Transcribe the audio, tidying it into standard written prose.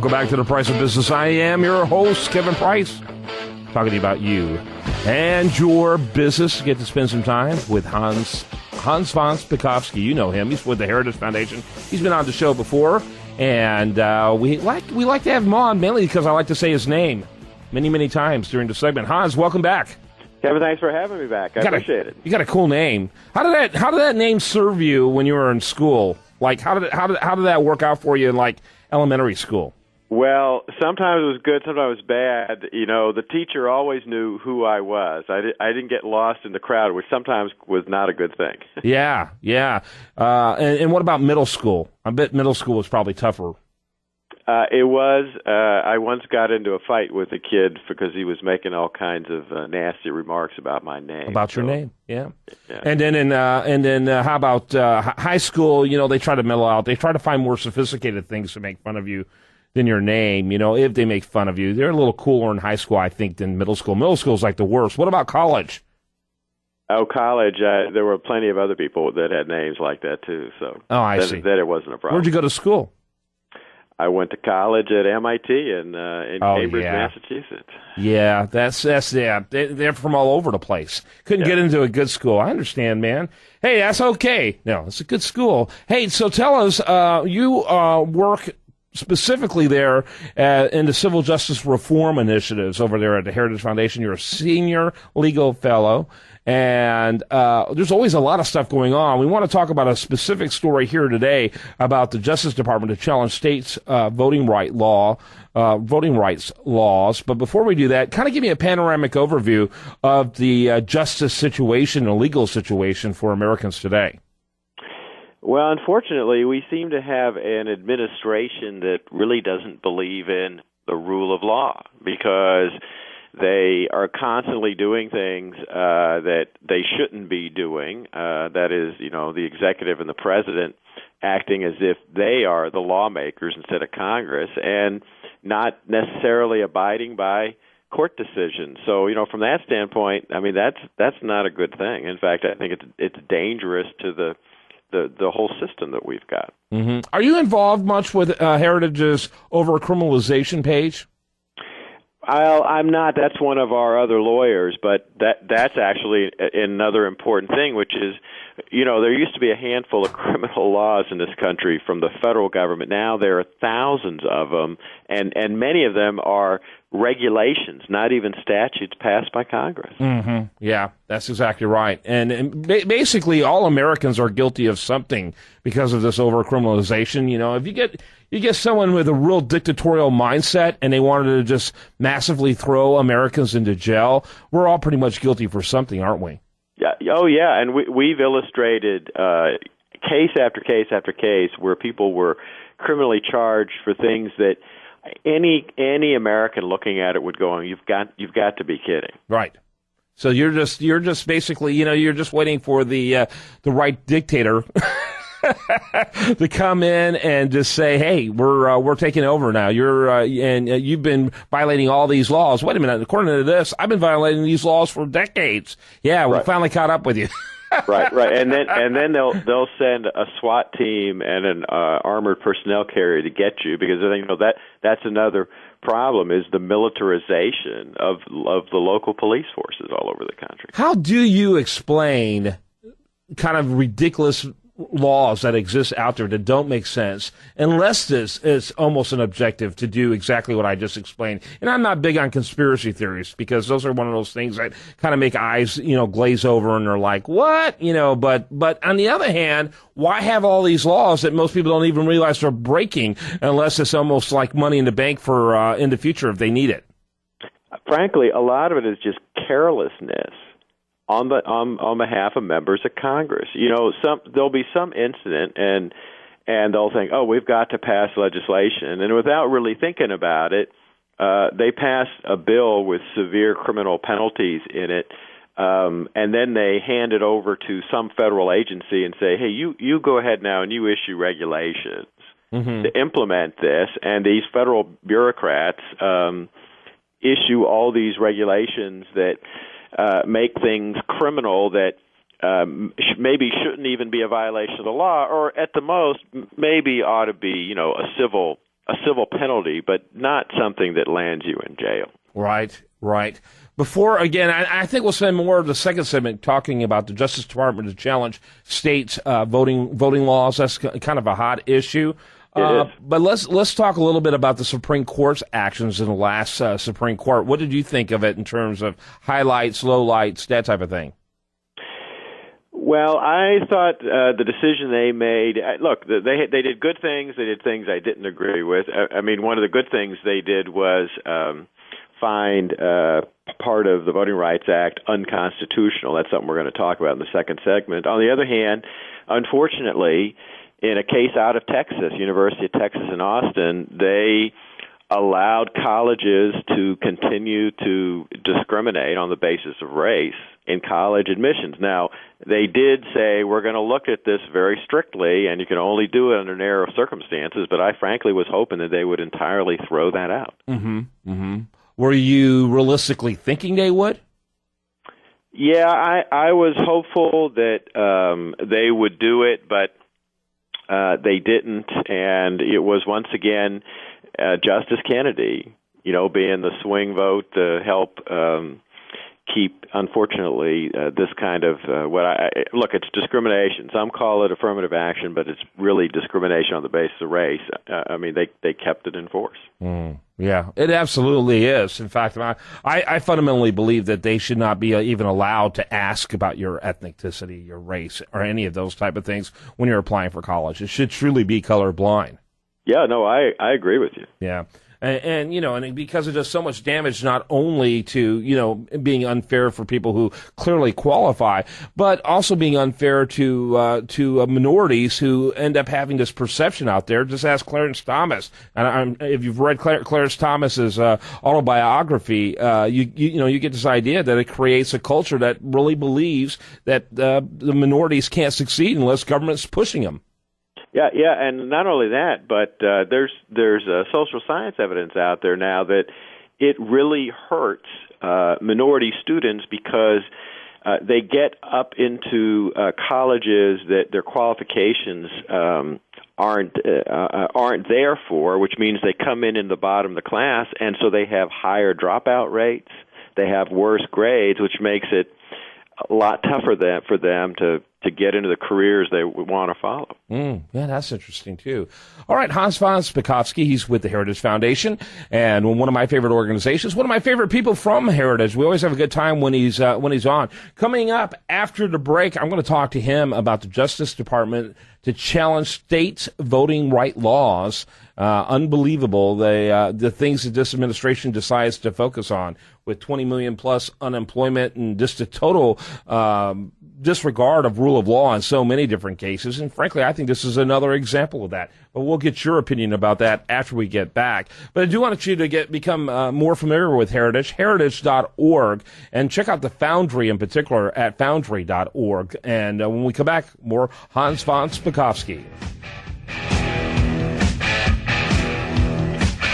Welcome back to The Price of Business. I am your host, Kevin Price, talking to you about you and your business. Get to spend some time with Hans Von Spakovsky. You know him. He's with the Heritage Foundation. He's been on the show before, and we like to have him on, mainly because I like to say his name many times during the segment. Hans, welcome back. Kevin, thanks for having me back. I appreciate it. You got a cool name. How did that name serve you when you were in school? Like, how did that work out for you in like elementary school? Well, sometimes it was good, sometimes it was bad. You know, the teacher always knew who I was. I didn't get lost in the crowd, which sometimes was not a good thing. Yeah. And what about middle school? I bet middle school was probably tougher. It was. I once got into a fight with a kid because he was making all kinds of nasty remarks about my name. About your name, yeah. And then how about high school? You know, they try to mellow out. They try to find more sophisticated things to make fun of you than your name. You know, if they make fun of you, they're a little cooler in high school, I think, than middle school. Middle school is like the worst. What about college? Oh, college. There were plenty of other people that had names like that too. So I see. That it wasn't a problem. Where'd you go to school? I went to college at MIT in Cambridge, Massachusetts. Yeah, that's they're from all over the place. Couldn't get into a good school. I understand, man. Hey, that's okay. No, it's a good school. Hey, so tell us, you work specifically there in the civil justice reform initiatives over there at the Heritage Foundation. You're a senior legal fellow. And there's always a lot of stuff going on. We want to talk about a specific story here today about the Justice Department to challenge states' voting rights laws. But before we do that, kind of give me a panoramic overview of the justice situation and legal situation for Americans today. Well, unfortunately, we seem to have an administration that really doesn't believe in the rule of law because they are constantly doing things that they shouldn't be doing. That is, you know, the executive and the president acting as if they are the lawmakers instead of Congress, and not necessarily abiding by court decisions. So, you know, from that standpoint, I mean, that's not a good thing. In fact, I think it's dangerous to the whole system that we've got. Mm-hmm. Are you involved much with Heritage's over-criminalization page? I'm not. That's one of our other lawyers, but that's actually another important thing, which is, you know, there used to be a handful of criminal laws in this country from the federal government. Now there are thousands of them, and many of them are regulations, not even statutes passed by Congress. Mm-hmm. Yeah, that's exactly right. And basically all Americans are guilty of something because of this over-criminalization. You know, if you get someone with a real dictatorial mindset and they wanted to just massively throw Americans into jail, we're all pretty much guilty for something, aren't we? Yeah. Oh, yeah. And we've illustrated case after case after case where people were criminally charged for things that any American looking at it would go, you've got to be kidding. Right. So you're just basically, you know, you're just waiting for the right dictator to come in and just say, "Hey, we're taking over now. You've been violating all these laws. Wait a minute, according to this, I've been violating these laws for decades. Yeah, we finally caught up with you." Right, and then they'll send a SWAT team and an armored personnel carrier to get you, because you know that's another problem, is the militarization of the local police forces all over the country. How do you explain kind of ridiculous laws that exist out there that don't make sense unless this is almost an objective to do exactly what I just explained? And I'm not big on conspiracy theories because those are one of those things that kind of make eyes, you know, glaze over and they're like, what? You know, but on the other hand, why have all these laws that most people don't even realize they're breaking unless it's almost like money in the bank for in the future if they need it? Frankly, a lot of it is just carelessness on behalf of members of Congress. You know, there'll be some incident and they'll think, oh, we've got to pass legislation, and without really thinking about it, they pass a bill with severe criminal penalties in it, and then they hand it over to some federal agency and say, hey, you go ahead now and you issue regulations to implement this, and these federal bureaucrats issue all these regulations that make things criminal that maybe shouldn't even be a violation of the law, or at the most maybe ought to be, you know, a civil a civil penalty, but not something that lands you in jail. Right, right. Before, again, I think we'll spend more of the second segment talking about the Justice Department to challenge states' voting laws. That's kind of a hot issue. But let's talk a little bit about the Supreme Court's actions in the last Supreme Court. What did you think of it in terms of highlights, lowlights, that type of thing? Well, I thought the decision they made. Look, they did good things. They did things I didn't agree with. I mean, one of the good things they did was find part of the Voting Rights Act unconstitutional. That's something we're going to talk about in the second segment. On the other hand, unfortunately, in a case out of Texas, University of Texas in Austin, they allowed colleges to continue to discriminate on the basis of race in college admissions. Now, they did say, we're going to look at this very strictly, and you can only do it under narrow circumstances, but I frankly was hoping that they would entirely throw that out. Mm-hmm. Mm-hmm. Were you realistically thinking they would? Yeah, I was hopeful that they would do it, but they didn't, and it was once again Justice Kennedy, being the swing vote to help keep, unfortunately, this kind of look, it's discrimination. Some call it affirmative action, but it's really discrimination on the basis of race. I mean, they kept it in force. Yeah, it absolutely is. In fact, I fundamentally believe that they should not be even allowed to ask about your ethnicity, your race, or any of those type of things when you're applying for college. It should truly be colorblind. Yeah, no, I agree with you. Yeah. And because it does so much damage, not only to, being unfair for people who clearly qualify, but also being unfair to minorities who end up having this perception out there. Just ask Clarence Thomas. And if you've read Clarence Thomas's autobiography, you get this idea that it creates a culture that really believes that the minorities can't succeed unless government's pushing them. Yeah, and not only that, but there's social science evidence out there now that it really hurts minority students because they get up into colleges that their qualifications aren't there for, which means they come in the bottom of the class, and so they have higher dropout rates, they have worse grades, which makes it a lot tougher for them to get into the careers they want to follow. Yeah, that's interesting, too. All right, Hans Von Spakovsky, he's with the Heritage Foundation, and one of my favorite organizations, one of my favorite people from Heritage. We always have a good time when he's on. Coming up after the break, I'm going to talk to him about the Justice Department to challenge states' voting right laws. Unbelievable, the things that this administration decides to focus on with 20 million plus unemployment and just a total disregard of rule of law in so many different cases. And frankly, I think this is another example of that. But we'll get your opinion about that after we get back. But I do want you to become more familiar with Heritage, heritage.org, and check out the Foundry in particular at foundry.org. And when we come back, more Hans Von Spakovsky.